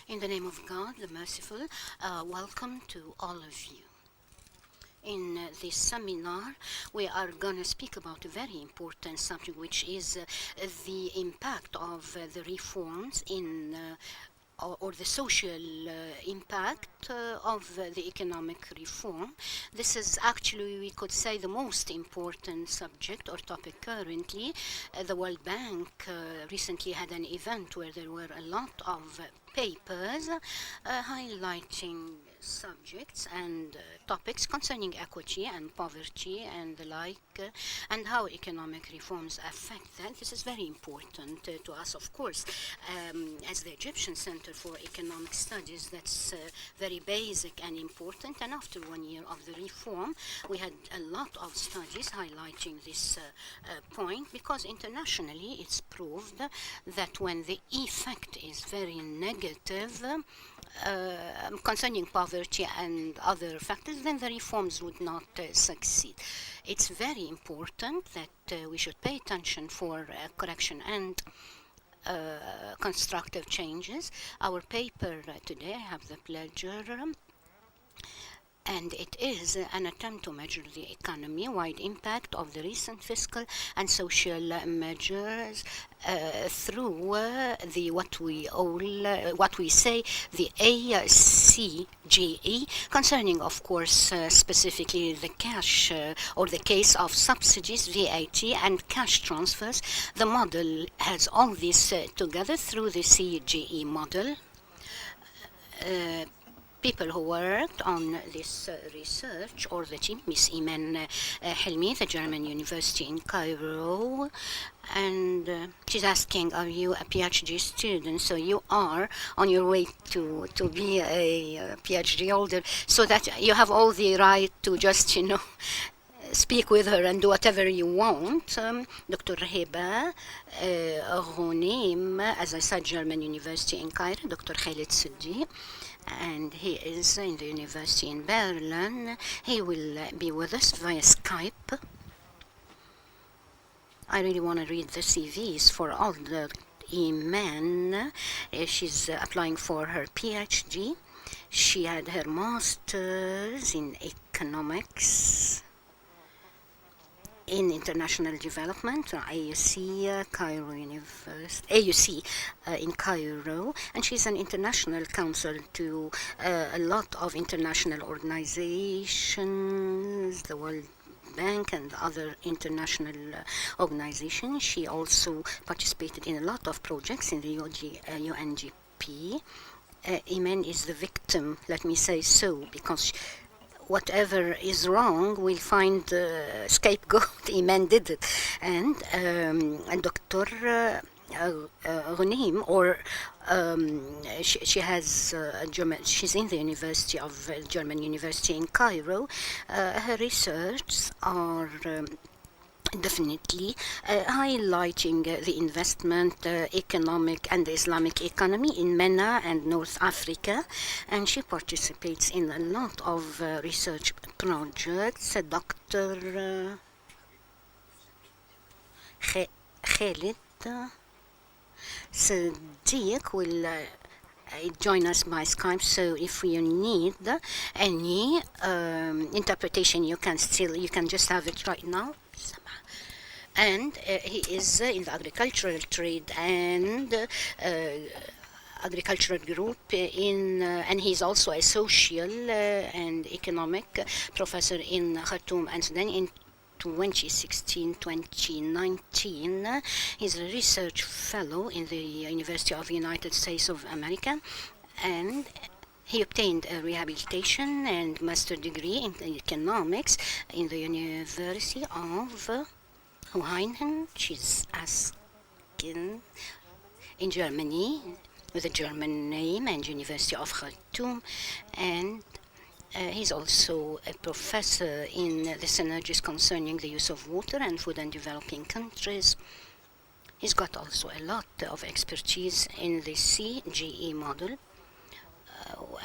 In the name of God, the merciful, welcome to all of you. In this seminar, we are going to speak about a very important subject, which is the impact of the reforms in or the social impact of the economic reform. This is actually, we could say, the most important subject or topic currently. The World Bank recently had an event where there were a lot of papers highlighting subjects and topics concerning equity and poverty and the like, and how economic reforms affect that. This is very important to us, of course. As the Egyptian Center for Economic Studies, that's very basic and important. And after 1 year of the reform, we had a lot of studies highlighting this point, because internationally it's proved that when the effect is very negative, concerning poverty and other factors, then the reforms would not succeed. It's very important that we should pay attention for correction and constructive changes. Our paper today, I have the pleasure, and it is an attempt to measure the economy-wide impact of the recent fiscal and social measures through the what we say the CGE, concerning, of course, specifically the cash or the case of subsidies, VAT, and cash transfers. The model has all this together through the CGE model. People who worked on this research, or the team, Miss Imane, Helmy, the German University in Cairo, and she's asking, are you a PhD student? So you are on your way to be a PhD holder, so that you have all the right to just, speak with her and do whatever you want. Dr. Heba, Ghoneim, as I said, German University in Cairo, Dr. Khalid Siddig, and he is in the university in Berlin. He will be with us via Skype. I really want to read the CVs for all the Imane. She's applying for her PhD. She had her master's in economics in international development, AUC, Cairo University, AUC in Cairo, and she's an international counsel to a lot of international organizations, the World Bank and other international organizations. She also participated in a lot of projects in the UNGP. Imane is the victim, let me say so, because whatever is wrong, we find the scapegoat. Imane did it. And Dr. Ghoneim, or she has she's in the University of German University in Cairo. Her research are definitely highlighting the investment, economic and Islamic economy in MENA and North Africa, and she participates in a lot of research projects. Dr. Khalid Siddig will join us by Skype, so if you need any interpretation, you can just have it right now. And he is in the agricultural trade and agricultural group and he's also a social and economic professor in Khartoum and Sudan. In 2016-2019, he's a research fellow in the University of the United States of America, and he obtained a rehabilitation and master degree in economics in the University of Ghoneim. She's asking in Germany with a German name, and University of Khartoum, and he's also a professor in the synergies concerning the use of water and food in developing countries. He's got also a lot of expertise in the CGE model,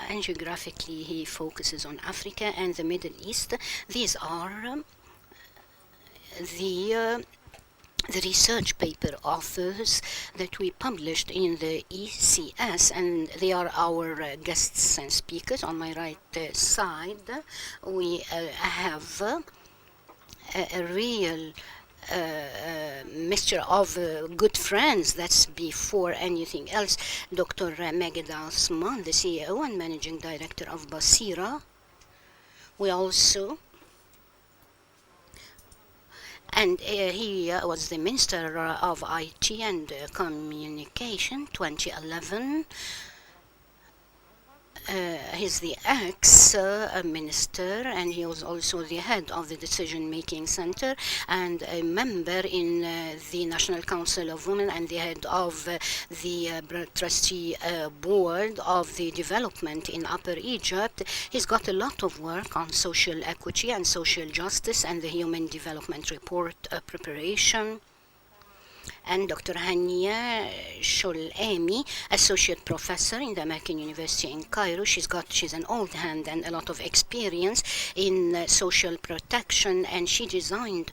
and geographically he focuses on Africa and the Middle East. These are the the research paper authors that we published in the ECS, and they are our guests and speakers. On my right side, we have a real mixture of good friends. That's before anything else. Dr. Maged Osman, the CEO and Managing Director of Basira. We also, and he was the Minister of IT and Communication 2011. He's the ex-minister, and he was also the head of the decision-making center and a member in the National Council of Women and the head of the trustee board of the development in Upper Egypt. He's got a lot of work on social equity and social justice and the Human Development Report preparation. And Dr. Hania Sholemi, Associate Professor in the American University in Cairo. She's an old hand and a lot of experience in social protection, and she designed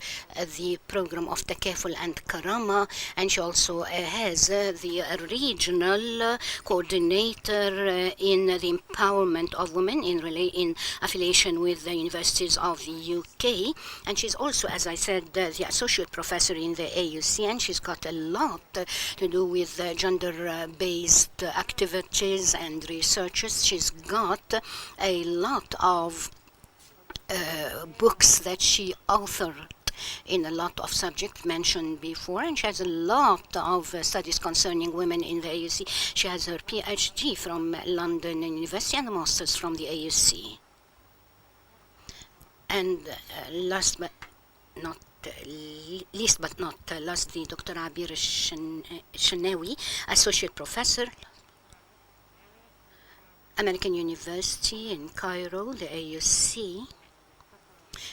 the program of Takaful and Karama, and she also has the regional coordinator in the empowerment of women in affiliation with the universities of the UK, and she's also, as I said, the Associate Professor in the AUC, and she's got a lot to do with gender-based activities and researches. She's got a lot of books that she authored in a lot of subjects mentioned before, and she has a lot of studies concerning women in the AUC. She has her PhD from London University and a master's from the AUC. And last but not least, the Dr. Abir Shanawi, Associate Professor, American University in Cairo, the AUC,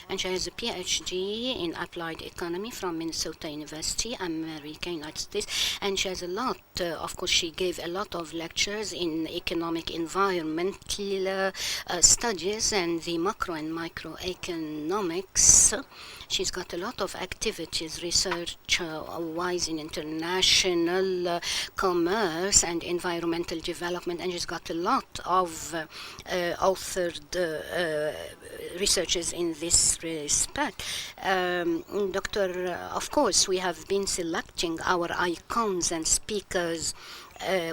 and she has a PhD in Applied Economy from Minnesota University, America, United States, and she has a lot, of course, she gave a lot of lectures in economic environmental studies and the macro and microeconomics. She's got a lot of activities research-wise in international commerce and environmental development, and she's got a lot of authored researches in this respect. Of course, we have been selecting our icons and speakers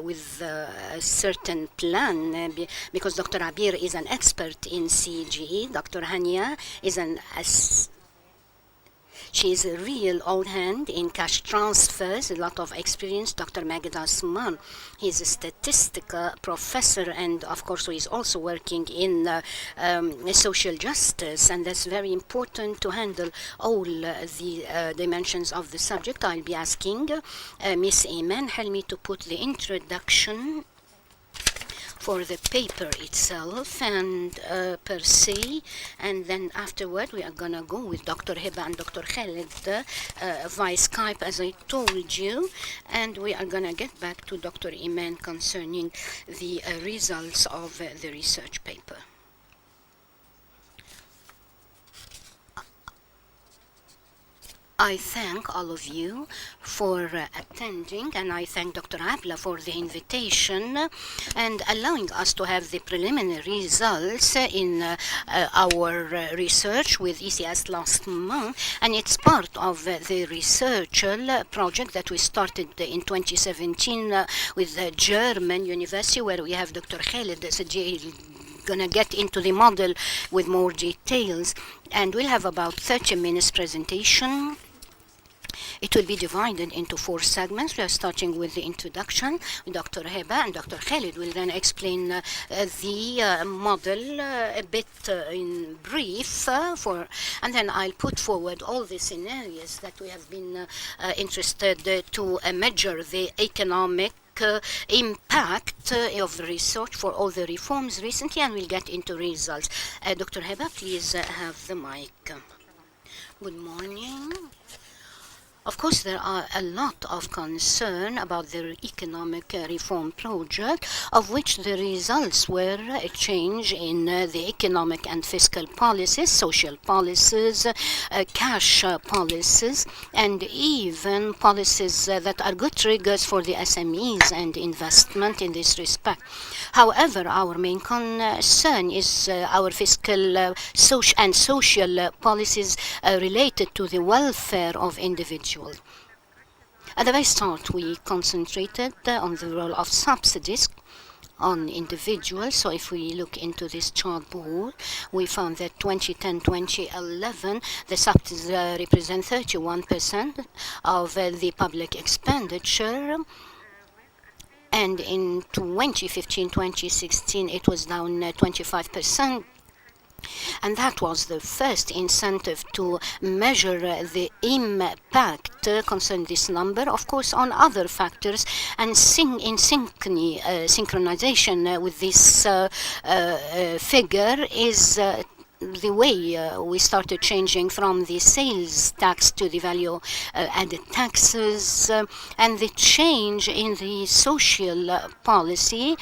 with a certain plan because Dr. Abir is an expert in CGE. Dr. Hania is she is a real old hand in cash transfers, a lot of experience. Dr. Maged Osman, he's a statistical professor, and of course he's also working in social justice, and that's very important to handle all the dimensions of the subject. I'll be asking Miss Imane Helmy to put the introduction for the paper itself and per se, and then afterward we are gonna go with Dr. Heba and Dr. Khalid via Skype, as I told you, and we are gonna get back to Dr. Imane concerning the results of the research paper. I thank all of you for attending, and I thank Dr. Abla for the invitation and allowing us to have the preliminary results in our research with ECS last month, and it's part of the research project that we started in 2017 with the German university, where we have Dr. Khalid gonna get into the model with more details, and we'll have about 30 minutes presentation. It will be divided into 4 segments. We are starting with the introduction with Dr. Heba, and Dr. Khalid will then explain the model a bit in brief, and then I'll put forward all the scenarios that we have been interested to measure the economic impact of the research for all the reforms recently, and we'll get into results. Dr. Heba, please have the mic. Good morning. Of course, there are a lot of concern about the economic reform project, of which the results were a change in the economic and fiscal policies, social policies, cash policies, and even policies that are good triggers for the SMEs and investment in this respect. However, our main concern is our fiscal and social policies related to the welfare of individuals. At the very start, we concentrated on the role of subsidies on individuals. So if we look into this chart below, we found that 2010-2011, the subsidies represent 31% of the public expenditure. And in 2015-2016, it was down 25%. And that was the first incentive to measure the impact concerning this number, of course, on other factors, and synchronization with this figure is the way we started changing from the sales tax to the value added taxes, and the change in the social policy,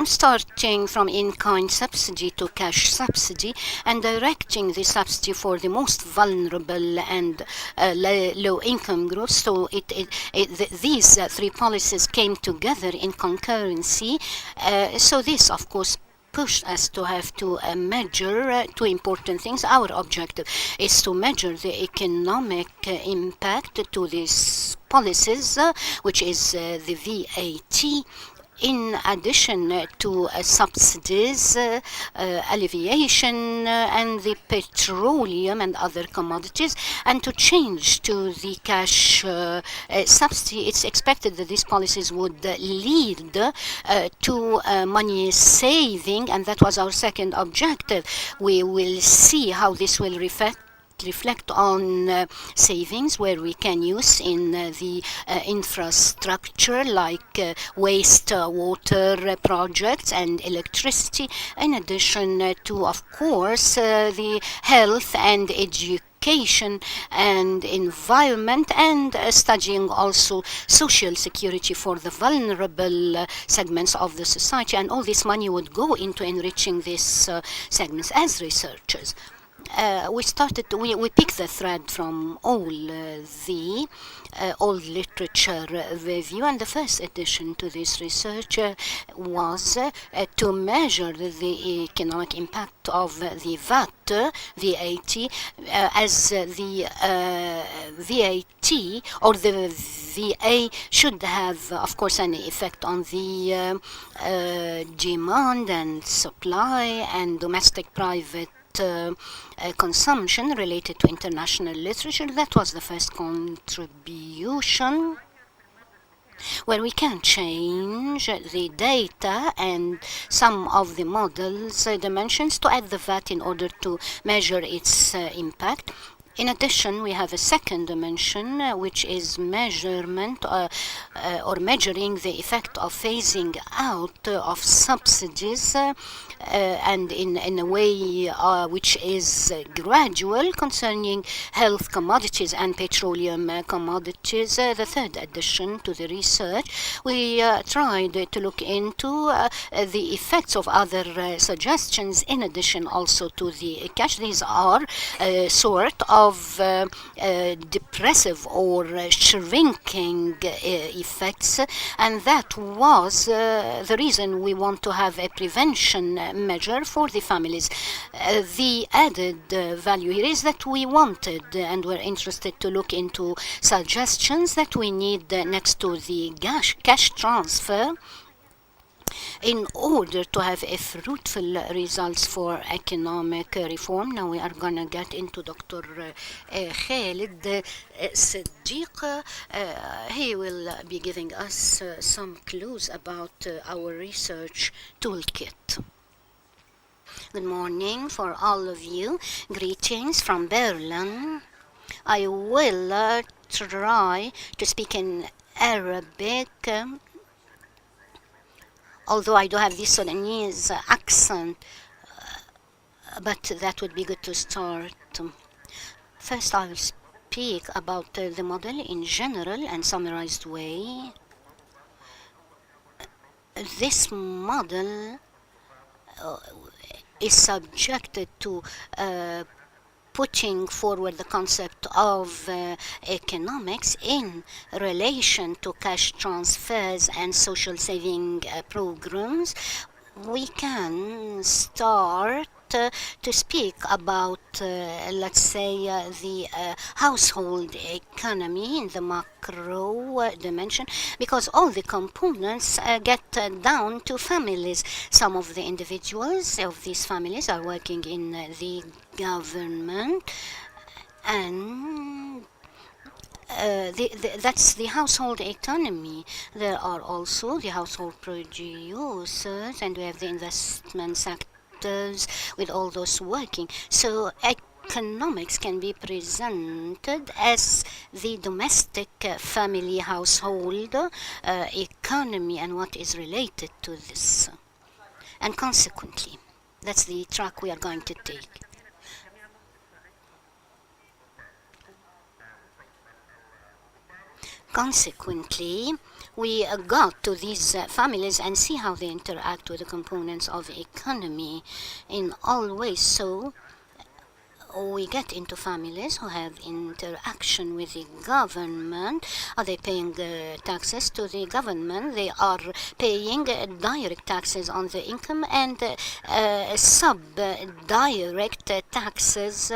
starting from in-kind subsidy to cash subsidy, and directing the subsidy for the most vulnerable and low-income groups. So these three policies came together in concurrency. So this, of course, pushed us to have to measure two important things. Our objective is to measure the economic impact to these policies, which is the VAT, in addition to subsidies, alleviation, and the petroleum and other commodities, and to change to the cash subsidy. It's expected that these policies would lead to money saving, and that was our second objective. We will see how this will reflect on savings where we can use in the infrastructure like waste water projects and electricity, in addition to, of course, the health and education and environment, and studying also social security for the vulnerable segments of the society. And all this money would go into enriching these segments. As researchers, we picked the thread from all the old literature review, and the first addition to this research was to measure the economic impact of the VAT, as the VAT or the VA should have, of course, an effect on the demand and supply and domestic private consumption related to international literature. That was the first contribution, where we can change the data and some of the models dimensions to add the VAT in order to measure its impact. In addition, we have a second dimension, which is measurement or measuring the effect of phasing out of subsidies, and in a way which is gradual, concerning health commodities and petroleum commodities. The third addition to the research, we tried to look into the effects of other suggestions, in addition also to the cash. These are sort of depressive or shrinking effects, and that was the reason we want to have a prevention measure for the families. The added value here is that we wanted and were interested to look into suggestions that we need next to the cash transfer in order to have a fruitful results for economic reform. Now we are going to get into Dr. Khalid Siddig. He will be giving us some clues about our research toolkit. Good morning for all of you. Greetings from Berlin. I will try to speak in Arabic, although I don't have this Sudanese accent, but that would be good to start. First, I will speak about the model in general and summarized way. This model is subjected to putting forward the concept of economics in relation to cash transfers and social saving programs. We can start to speak about, let's say, the household economy in the macro dimension, because all the components get down to families. Some of the individuals of these families are working in the government, and that's the household economy. There are also the household producers, and we have the investment sectors with all those working. So economics can be presented as the domestic family household economy and what is related to this. And consequently, that's the track we are going to take. Consequently, we got to these families and see how they interact with the components of economy in all ways. So we get into families who have interaction with the government. Are they paying taxes to the government? They are paying direct taxes on the income and sub-direct taxes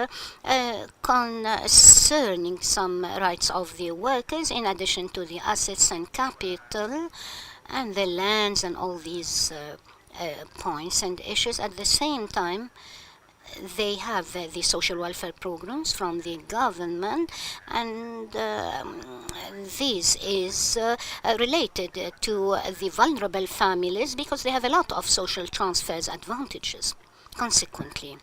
concerning some rights of the workers, in addition to the assets and capital and the lands and all these points and issues. At the same time, they have the social welfare programs from the government, and this is related to the vulnerable families because they have a lot of social transfers advantages. Consequently,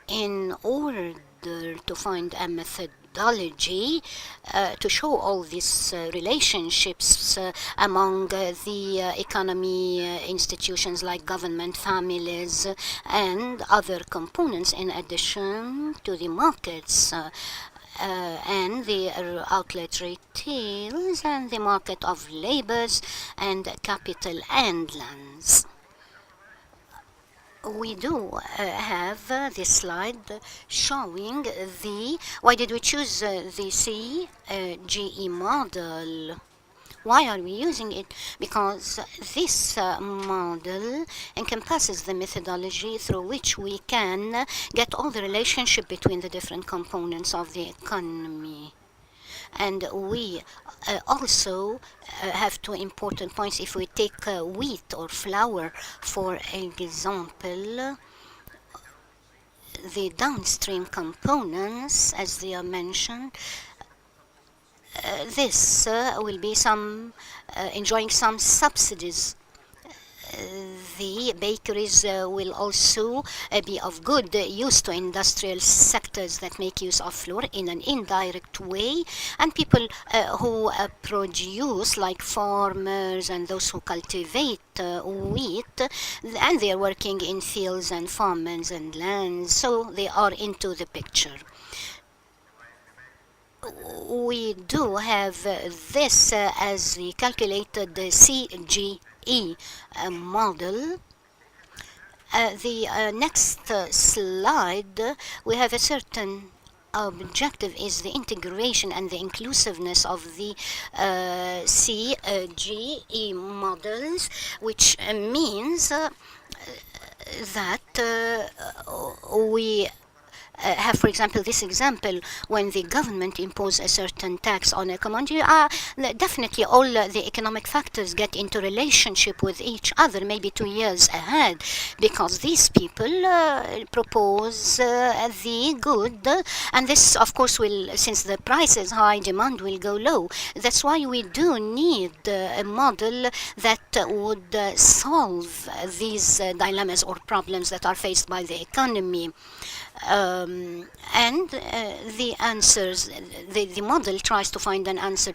in order to find a methodology to show all these relationships among the economy institutions like government, families, and other components, in addition to the markets and the outlet retails and the market of labors and capital and lands. We do have this slide showing why did we choose the CGE model. Why are we using it? Because this model encompasses the methodology through which we can get all the relationship between the different components of the economy. And we also have two important points. If we take wheat or flour, for example, the downstream components, as they are mentioned, this will be enjoying some subsidies. The bakeries will also be of good use to industrial sectors that make use of flour in an indirect way, and people who produce, like farmers and those who cultivate wheat, and they are working in fields and farms and lands, so they are into the picture. We do have this as the calculated CGE model. The next slide, we have a certain objective is the integration and the inclusiveness of the CGE models, which means that we have, for example, this example, when the government impose a certain tax on a commodity, definitely all the economic factors get into relationship with each other, maybe 2 years ahead, because these people propose the good, and this, of course, will, since the price is high, demand will go low. That's why we do need a model that would solve these dilemmas or problems that are faced by the economy. the answers, the model tries to find an answer.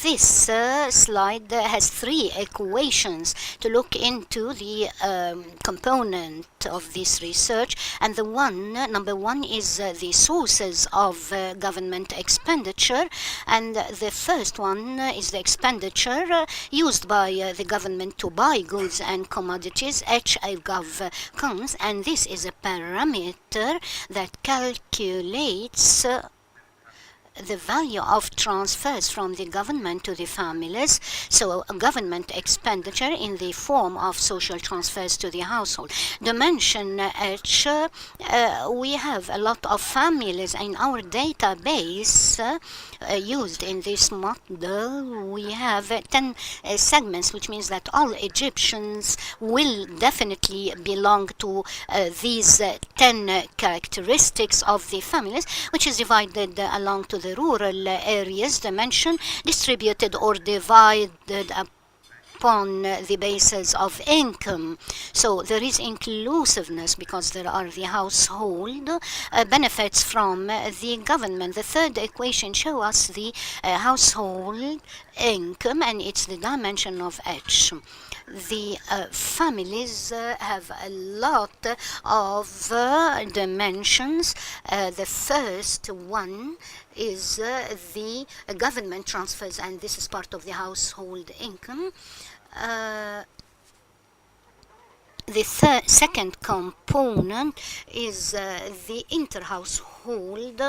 This slide has three equations to look into the component of this research, and number one is the sources of government expenditure, and the first one is the expenditure used by the government to buy goods and commodities, HIGov comes, and this is a parameter that calculates the value of transfers from the government to the families, so a government expenditure in the form of social transfers to the household. Dimension H, we have a lot of families in our database used in this model. We have 10 segments, which means that all Egyptians will definitely belong to these 10 characteristics of the families, which is divided along to the rural areas dimension, distributed or divided upon the basis of income. So there is inclusiveness because there are the household benefits from the government. The third equation shows us the household income, and it's the dimension of H. The families have a lot of dimensions. The first one is the government transfers, and this is part of the household income. The second component is the inter-household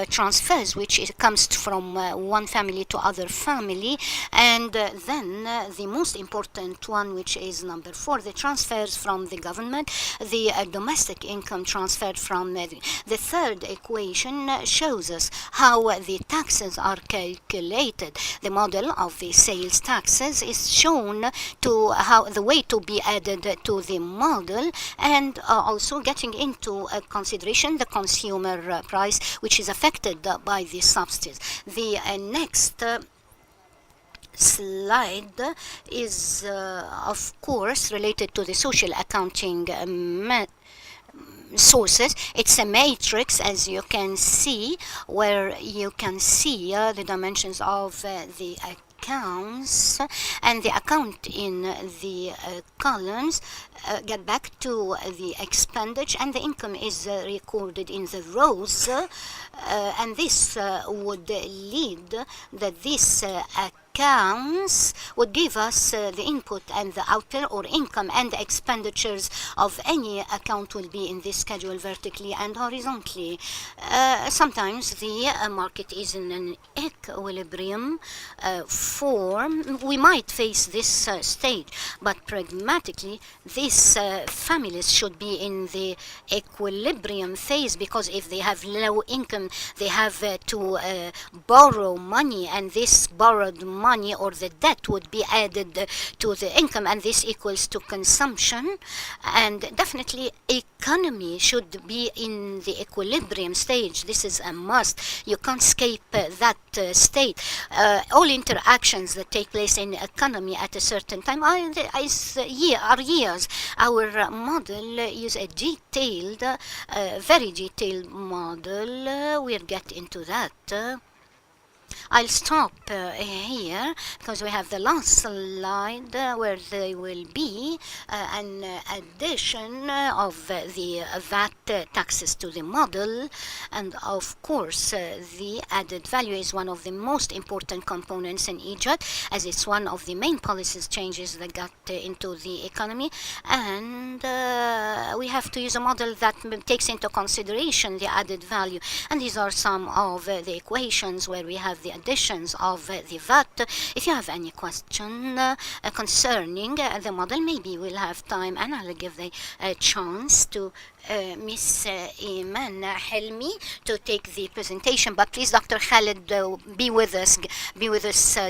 transfers, which comes from one family to other family, and then the most important one, which is number 4, the transfers from the government, the domestic income transferred from the third equation shows us how the taxes are calculated. The model of the sales taxes is shown to how the way to be added to the model, and also getting into consideration the consumer price, which is affected by the subsidies. The next slide is of course related to the social accounting sources. It's a matrix, as you can see, where you can see the dimensions of the accounts, and the account in the columns get back to the expenditure, and the income is recorded in the rows, and this would lead that this accounts would give us the input and the output, or income and the expenditures of any account will be in this schedule vertically and horizontally. Sometimes the market is in an equilibrium form. We might face this stage, but pragmatically these families should be in the equilibrium phase, because if they have low income, they have to borrow money, and this borrowed money or the debt would be added to the income, and this equals to consumption. And definitely economy should be in the equilibrium stage. This is a must. You can't escape that state. All interactions that take place in economy at a certain time are years. Our model use a detailed, very detailed model. We'll get into that. I'll stop here because we have the last slide where there will be an addition of the VAT taxes to the model, and of course the added value is one of the most important components in Egypt, as it's one of the main policies changes that got into the economy, and we have to use a model that takes into consideration the added value, and these are some of the equations where we have the additions of the VAT. If you have any question concerning the model, maybe we'll have time, and I'll give the chance to Miss Imane Helmy to take the presentation. But please, Dr. Khalid, be with us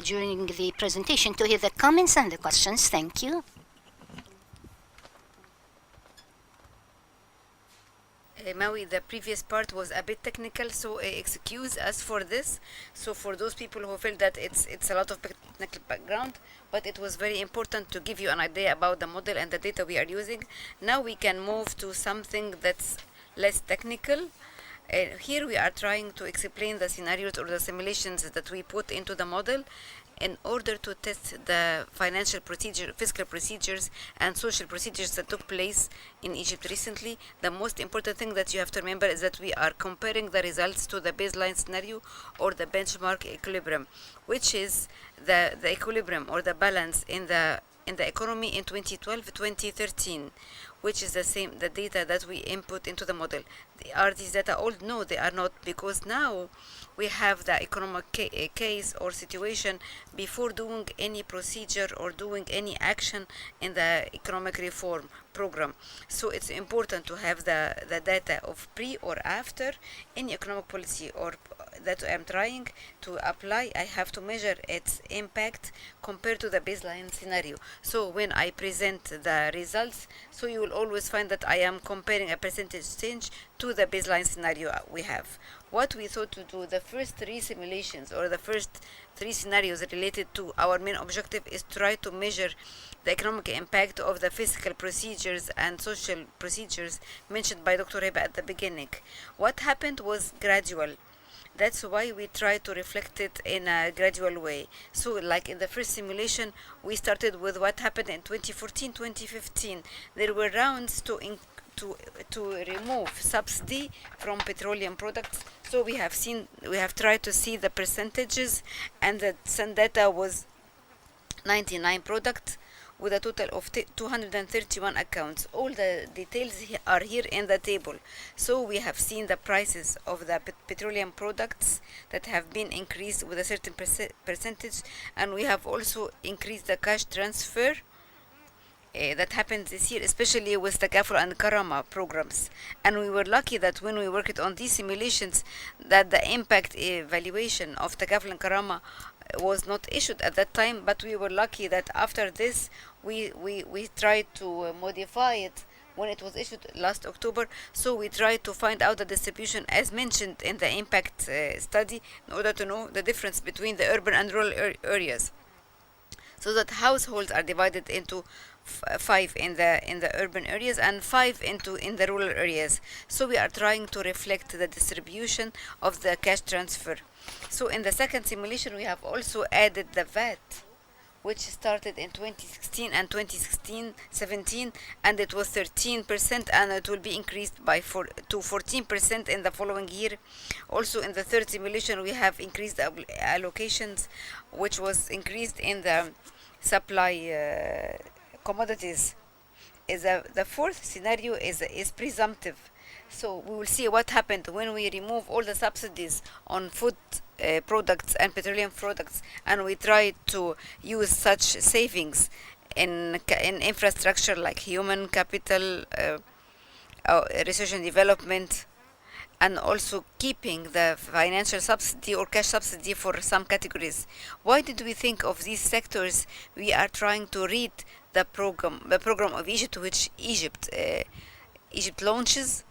during the presentation to hear the comments and the questions. Thank you. Maui, the previous part was a bit technical, so excuse us for this. So for those people who feel that it's a lot of technical background, but it was very important to give you an idea about the model and the data we are using. Now we can move to something that's less technical. Here we are trying to explain the scenarios or the simulations that we put into the model in order to test the fiscal procedures and social procedures that took place in Egypt recently. The most important thing that you have to remember is that we are comparing the results to the baseline scenario or the benchmark equilibrium, which is the equilibrium or the balance in the economy in 2012-2013, which is the data that we input into the model. Are these data old? No, they are not, because now we have the economic case or situation before doing any procedure or doing any action in the economic reform program. So it's important to have the data of pre or after any economic policy or that I'm trying to apply. I have to measure its impact compared to the baseline scenario. So when I present the results, so you will always find that I am comparing a percentage change to the baseline scenario we have. What we thought to do, the first three simulations or the first three scenarios related to our main objective is try to measure the economic impact of the fiscal procedures and social procedures mentioned by Dr. Heba at the beginning. What happened was gradual. That's why we try to reflect it in a gradual way. So like in the first simulation, we started with what happened in 2014-2015. There were rounds to remove subsidy from petroleum products. So we have tried to see the percentages, and the data was 99 products with a total of 231 accounts. All the details are here in the table. So we have seen the prices of the petroleum products that have been increased with a certain percentage, and we have also increased the cash transfer that happened this year, especially with Takaful and Karama programs. And we were lucky that when we worked on these simulations, that the impact evaluation of Takaful and Karama was not issued at that time, but we were lucky that after this we tried to modify it when it was issued last October. So we tried to find out the distribution as mentioned in the impact study in order to know the difference between the urban and rural areas, so that households are divided into 5 in the urban areas and 5 in the rural areas. So we are trying to reflect the distribution of the cash transfer. So in the second simulation, we have also added the VAT, which started in 2016 and 2017, and it was 13%, and it will be increased to 14% in the following year. Also in the third simulation, we have increased the allocations, which was increased in the supply commodities. The fourth scenario is presumptive. So we will see what happened when we remove all the subsidies on food products and petroleum products, and we try to use such savings in infrastructure like human capital, research and development, and also keeping the financial subsidy or cash subsidy for some categories. Why did we think of these sectors? We are trying to read the program of Egypt, which Egypt launches.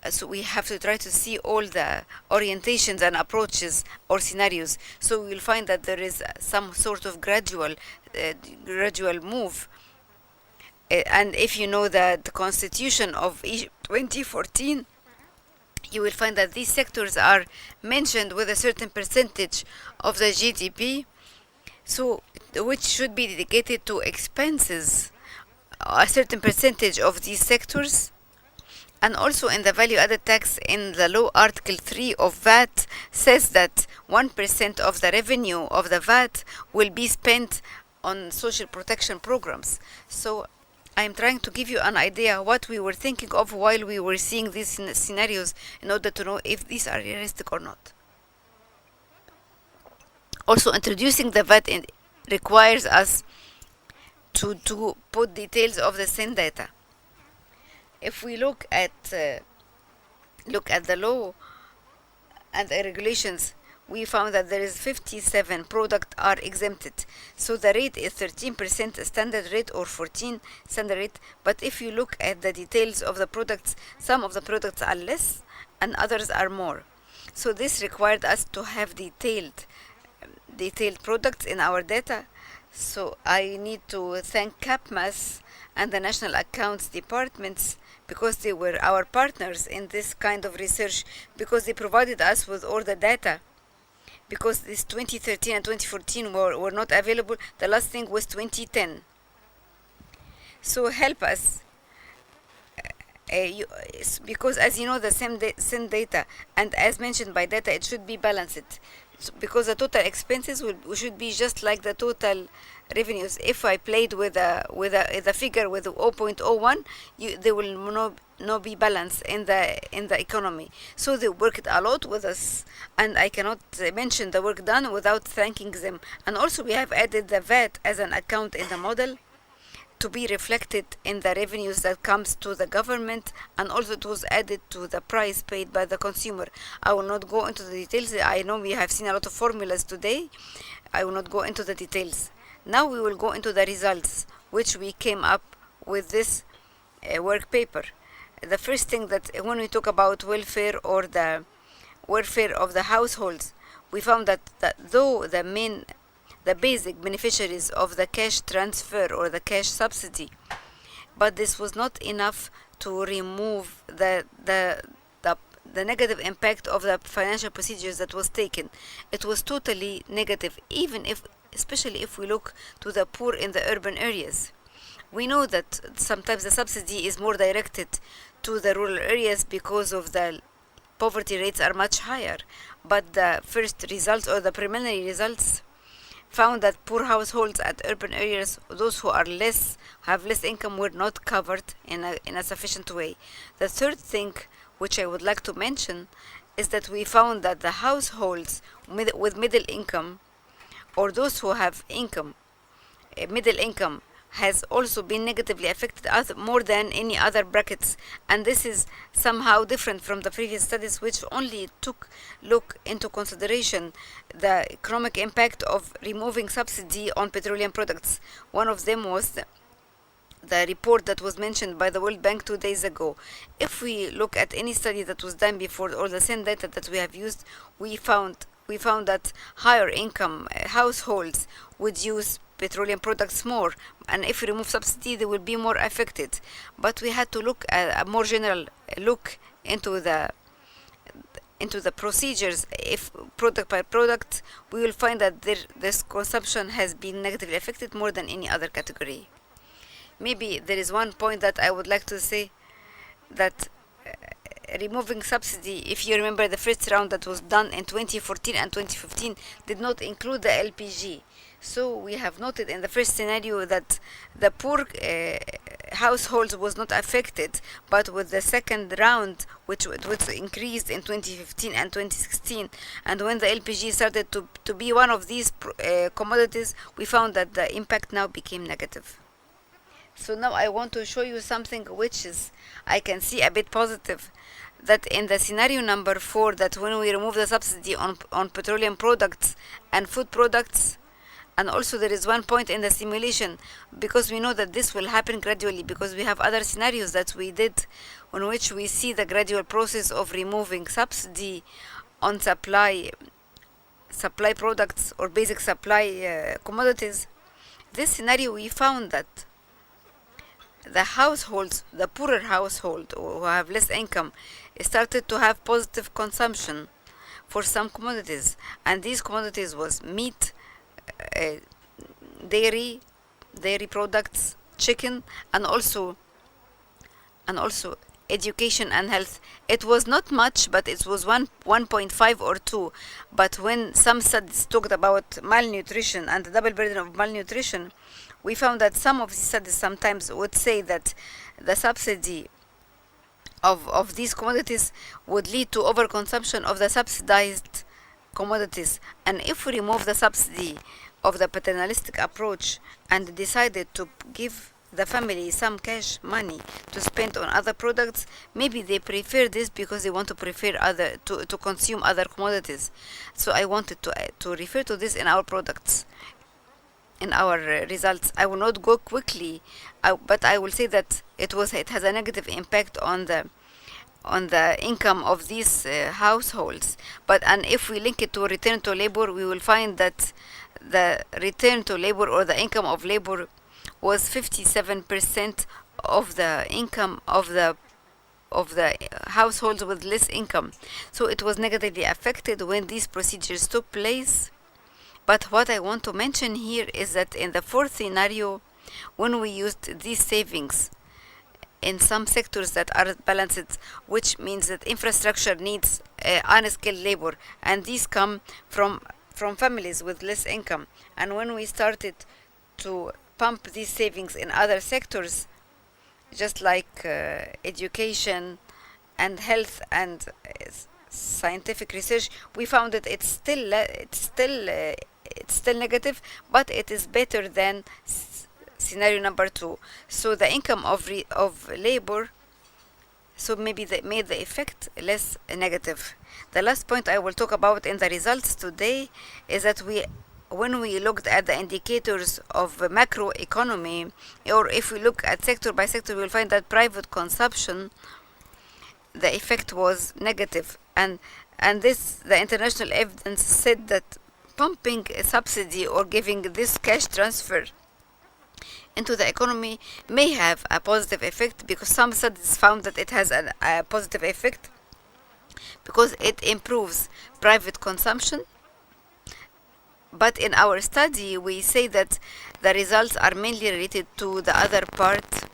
So we have to try to see all the orientations and approaches or scenarios. So we will find that there is some sort of gradual move. And if you know that the constitution of Egypt 2014, you will find that these sectors are mentioned with a certain percentage of the GDP, so which should be dedicated to expenses, a certain percentage of these sectors. And also in the value added tax, in the law article 3 of VAT says that 1% of the revenue of the VAT will be spent on social protection programs. So I'm trying to give you an idea what we were thinking of while we were seeing these scenarios in order to know if these are realistic or not. Also, introducing the VAT requires us to put details of the same data. If we look at the law and the regulations, we found that there is 57 products are exempted. So the rate is 13% standard rate or 14 standard rate. But if you look at the details of the products, some of the products are less and others are more. So this required us to have detailed products in our data So I need to thank CAPMAS and the National Accounts Departments because they were our partners in this kind of research, because they provided us with all the data. Because this 2013 and 2014 were not available, the last thing was 2010. So help us. Because as you know, the same data, and as mentioned by data, it should be balanced. So because the total expenses should be just like the total revenues. If I played with the figure with 0.01, they will not be balanced in the economy. So they worked a lot with us, and I cannot mention the work done without thanking them. And also we have added the VAT as an account in the model to be reflected in the revenues that comes to the government, and also it was added to the price paid by the consumer. I will not go into the details. I know we have seen a lot of formulas today. I will not go into the details. Now we will go into the results which we came up with this work paper. The first thing, that when we talk about welfare or the welfare of the households, we found that though the basic beneficiaries of the cash transfer or the cash subsidy, but this was not enough to remove the negative impact of the financial procedures that was taken. It was totally negative, especially if we look to the poor in the urban areas. We know that sometimes the subsidy is more directed to the rural areas because of the poverty rates are much higher, but the first results or the preliminary results found that poor households at urban areas, those who have less income, were not covered in a sufficient way. The third thing which I would like to mention is that we found that the households with middle income, or those who have middle income, has also been negatively affected more than any other brackets, and this is somehow different from the previous studies, which only look into consideration the economic impact of removing subsidy on petroleum products. One of them was the report that was mentioned by the World Bank 2 days ago. If we look at any study that was done before or the same data that we have used, we found that higher income households would use petroleum products more, and if we remove subsidy, they will be more affected. But we had to look at a more general look into the procedures. If product by product, we will find that this consumption has been negatively affected more than any other category. Maybe there is one point that I would like to say, that removing subsidy, if you remember the first round that was done in 2014 and 2015, did not include the LPG. So we have noted in the first scenario that the poor households was not affected, but with the second round, which increased in 2015 and 2016, and when the LPG started to be one of these commodities, we found that the impact now became negative. So now I want to show you something which is, I can see, a bit positive, that in the scenario number 4, that when we remove the subsidy on petroleum products and food products, and also there is one point in the simulation, because we know that this will happen gradually, because we have other scenarios that we did on which we see the gradual process of removing subsidy on supply products or basic supply commodities. This scenario, we found that the households, the poorer household who have less income, started to have positive consumption for some commodities, and these commodities was meat, dairy products, chicken, and also education and health. It was not much, but it was 1.5 or 2. But when some studies talked about malnutrition and the double burden of malnutrition, we found that some of these studies sometimes would say that the subsidy of these commodities would lead to overconsumption of the subsidized commodities. And if we remove the subsidy of the paternalistic approach and decided to give the family some cash money to spend on other products, maybe they prefer this because they want to to consume other commodities. So I wanted to refer to this in our products, in our results. I will not go quickly, but I will say that it has a negative impact on the income of these households. And if we link it to return to labor, we will find that the return to labor or the income of labor was 57% of the income of the households with less income. So it was negatively affected when these procedures took place. But what I want to mention here is that in the fourth scenario, when we used these savings in some sectors that are balanced, which means that infrastructure needs unskilled labor, and these come from families with less income. And when we started to pump these savings in other sectors, just like education and health and scientific research, we found that it's still negative, but it is better than scenario number 2. So the income of labor, so maybe that made the effect less negative. The last point I will talk about in the results today is that when we looked at the indicators of macroeconomy, or if we look at sector by sector, we'll find that private consumption, the effect was negative, and the international evidence said that pumping a subsidy or giving this cash transfer into the economy may have a positive effect, because some studies found that it has a positive effect because it improves private consumption. But in our study, we say that the results are mainly related to the other part,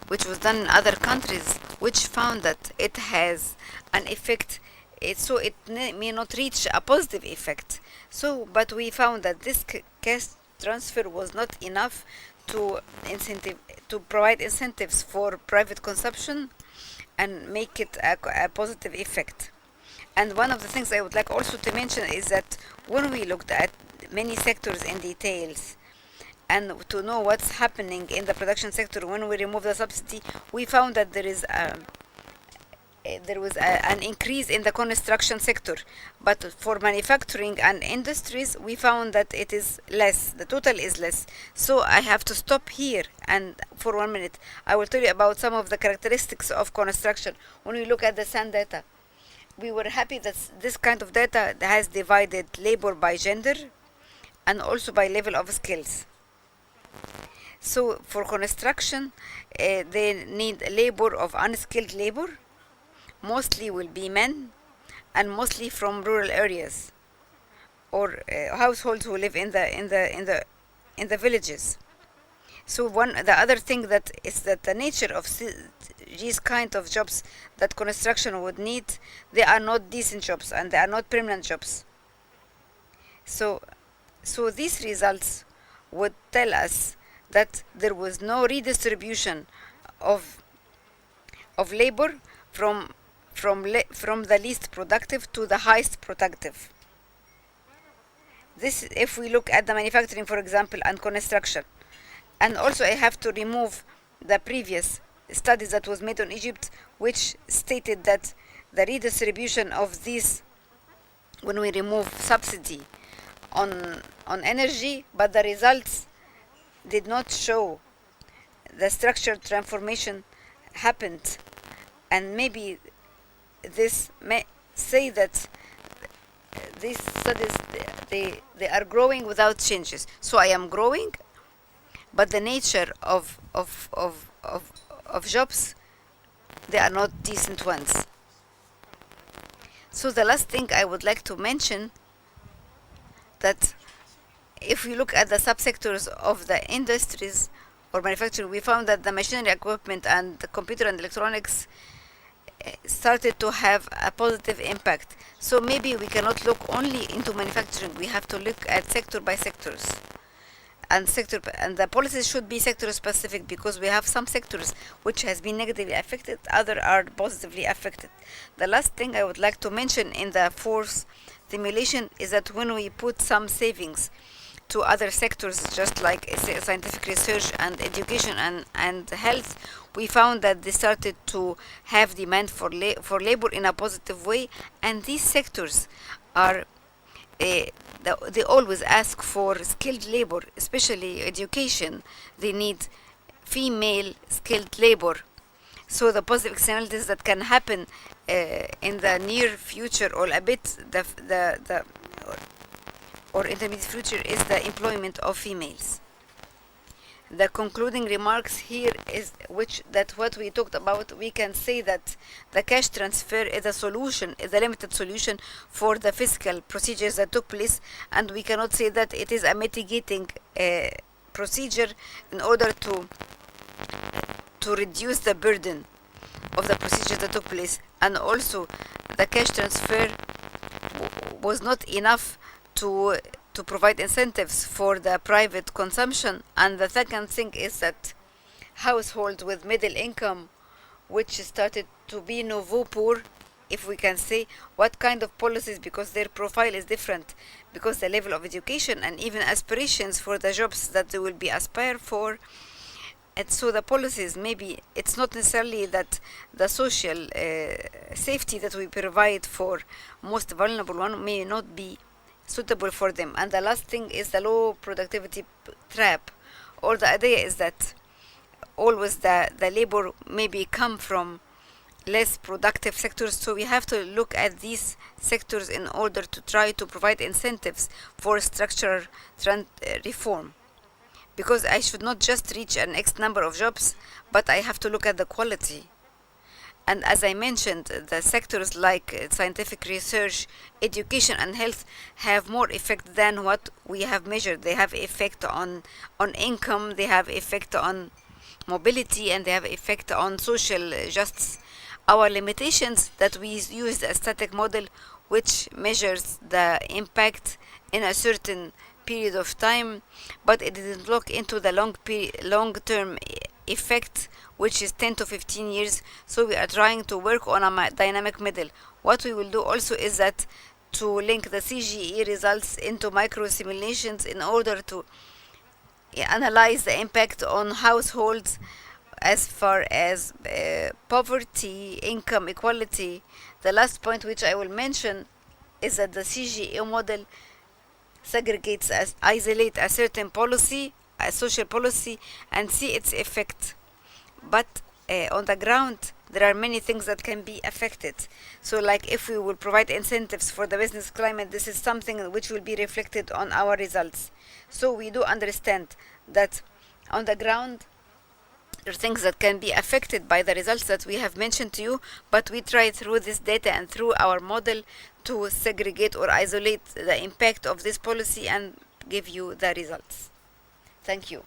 which was done in other countries, which found that it has an effect, so it may not reach a positive effect. So, but we found that this cash transfer was not enough to provide incentives for private consumption and make it a positive effect. And one of the things I would like also to mention is that when we looked at many sectors in details and to know what's happening in the production sector when we remove the subsidy, we found that there was an increase in the construction sector, but for manufacturing and industries we found that it is less, the total is less. So I have to stop here, and for 1 minute I will tell you about some of the characteristics of construction. When we look at the SAN data, we were happy that this kind of data has divided labor by gender and also by level of skills. So for construction, they need labor of unskilled labor, mostly will be men, and mostly from rural areas or households who live in the villages. So the other thing that is that the nature of these kind of jobs that construction would need, they are not decent jobs and they are not permanent jobs. So these results would tell us that there was no redistribution of labor from the least productive to the highest productive. This, if we look at the manufacturing, for example, and construction. And also I have to remove the previous studies that was made on Egypt, which stated that the redistribution of these, when we remove subsidy on energy, but the results did not show the structural transformation happened. And maybe this may say that these studies, they are growing without changes. So I am growing, but the nature of jobs, they are not decent ones. So the last thing I would like to mention, that if we look at the subsectors of the industries or manufacturing, we found that the machinery equipment and the computer and electronics started to have a positive impact. So maybe we cannot look only into manufacturing, we have to look at sector by sectors. And the policies should be sector specific, because we have some sectors which has been negatively affected, other are positively affected. The last thing I would like to mention in the fourth simulation is that when we put some savings to other sectors, just like scientific research and education and health, we found that they started to have demand for labor in a positive way, and these sectors are they always ask for skilled labor, especially education. They need female skilled labor. So the positive externalities that can happen in the near future, or a bit or intermediate future is the employment of females. The concluding remarks here is what we talked about. We can say that the cash transfer is a solution, is a limited solution for the fiscal procedures that took place, and we cannot say that it is a mitigating procedure in order to reduce the burden of the procedures that took place. And also the cash transfer was not enough to provide incentives for the private consumption. And the second thing is that households with middle income, which started to be nouveau poor, if we can say, what kind of policies, because their profile is different, because the level of education and even aspirations for the jobs that they will be aspire for. And so the policies, maybe it's not necessarily that the social safety that we provide for most vulnerable one may not be suitable for them. And the last thing is the low productivity trap, or the idea is that always the labor maybe come from less productive sectors. So we have to look at these sectors in order to try to provide incentives for structural reform, because I should not just reach an X number of jobs, but I have to look at the quality. And as I mentioned, the sectors like scientific research, education, and health have more effect than what we have measured. They have effect on income, they have effect on mobility, and they have effect on social justice. Our limitations that we use a static model which measures the impact in a certain period of time, but it didn't look into the long-term effect, which is 10 to 15 years. So we are trying to work on a dynamic model. What we will do also is that to link the CGE results into micro simulations in order to analyze the impact on households as far as poverty, income equality. The last point which I will mention is that the CGE model segregates, isolate a certain policy, a social policy, and see its effect. But on the ground, there are many things that can be affected. So like if we will provide incentives for the business climate, this is something which will be reflected on our results. So we do understand that on the ground, there are things that can be affected by the results that we have mentioned to you, but we try through this data and through our model to segregate or isolate the impact of this policy and give you the results. Thank you.